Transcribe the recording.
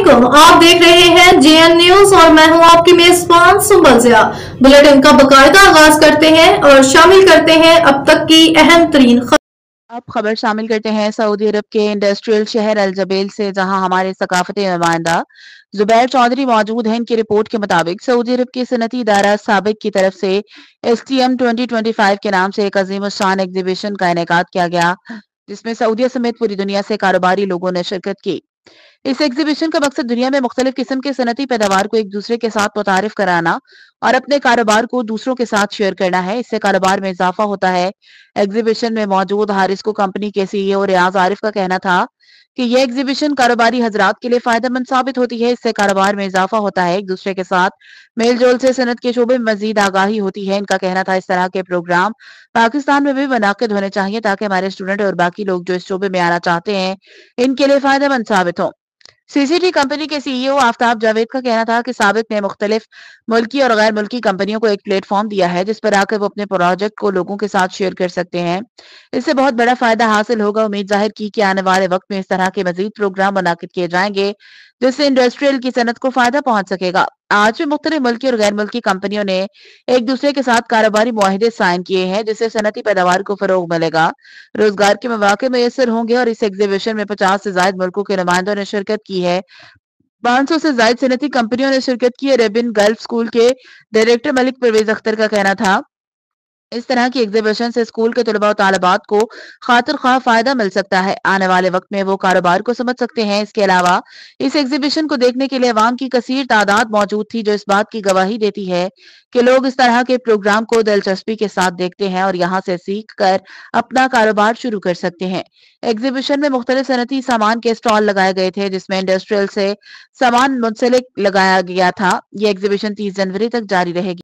वालेकुम, आप देख रहे हैं जेएन न्यूज और मैं हूं आपकी मेजबान सुंबल जिया। बुलेटिन का बकायदा आगाज करते हैं और शामिल करते हैं अब तक की अहम तरीन अब खबर शामिल करते हैं सऊदी अरब के इंडस्ट्रियल शहर अल जबेल से, जहां हमारे सकाफती नुमाइंदा जुबैर चौधरी मौजूद हैं। इनकी रिपोर्ट के मुताबिक सऊदी अरब के सनती इदारा साबिक की तरफ से STM 2025 के नाम से एक अजीम शान एग्जीबिशन का इनेकाद किया गया, जिसमें सऊदीया समेत पूरी दुनिया से कारोबारी लोगों ने शिरकत की। इस एग्जीबिशन का मकसद दुनिया में मुख्तलिफ किस्म के सनती पैदावार को एक दूसरे के साथ मुतारिफ कराना और अपने कारोबार को दूसरों के साथ शेयर करना है। इससे कारोबार में इजाफा होता है। एग्जीबिशन में मौजूद हारिस्को कंपनी के CEO रियाज आरिफ का कहना था कि यह एग्जीबिशन कारोबारी हजरात के लिए फायदेमंद साबित होती है। इससे कारोबार में इजाफा होता है, एक दूसरे के साथ मेल जोल से सनत के शोबे में मजीद आगाही होती है। इनका कहना था इस तरह के प्रोग्राम पाकिस्तान में भी मुनाकिद होने चाहिए ताकि हमारे स्टूडेंट और बाकी लोग जो इस शोबे में आना चाहते हैं इनके लिए फायदेमंद साबित हो। CCT कंपनी के CEO आफ्ताब जावेद का कहना था कि साबिक ने मुख्तलिफ मुल्की और गैर मुल्की कंपनियों को एक प्लेटफॉर्म दिया है जिस पर आकर वो अपने प्रोजेक्ट को लोगों के साथ शेयर कर सकते हैं। इससे बहुत बड़ा फायदा हासिल होगा। उम्मीद जाहिर की कि आने वाले वक्त में इस तरह के मजीद प्रोग्राम मुनाकिद किए जाएंगे जिससे इंडस्ट्रियल की सनत को फायदा पहुंच सकेगा। आज भी मुख्तलिफ मुल्की और गैर मुल्की कंपनियों ने एक दूसरे के साथ कारोबारी मुआहिदे साइन किए हैं जिससे सनती पैदावार को फरोग मिलेगा, रोजगार के मौके मैसर होंगे और इस एग्जीबिशन में 50 से ज्यादा मुल्कों के नुमाइंदों ने शिरकत की है। 500 से ज्यादा सनती कंपनियों ने शिरकत की है। अरेबियन गल्फ स्कूल के डायरेक्टर मलिक परवेज अख्तर का कहना था इस तरह की एग्जीबिशन से स्कूल के तलबा और तालिबात को खातिर ख्वाह फायदा मिल सकता है। आने वाले वक्त में वो कारोबार को समझ सकते हैं। इसके अलावा इस एग्जीबिशन को देखने के लिए अवाम की कसीर तादाद मौजूद थी, जो इस बात की गवाही देती है कि लोग इस तरह के प्रोग्राम को दिलचस्पी के साथ देखते हैं और यहाँ से सीख कर अपना कारोबार शुरू कर सकते हैं। एग्जीबिशन में मुख्तलिफ सनती सामान के स्टॉल लगाए गए थे जिसमें इंडस्ट्रियल से सामान मुंसलिक लगाया गया था। ये एग्जीबिशन 30 जनवरी तक जारी रहेगी।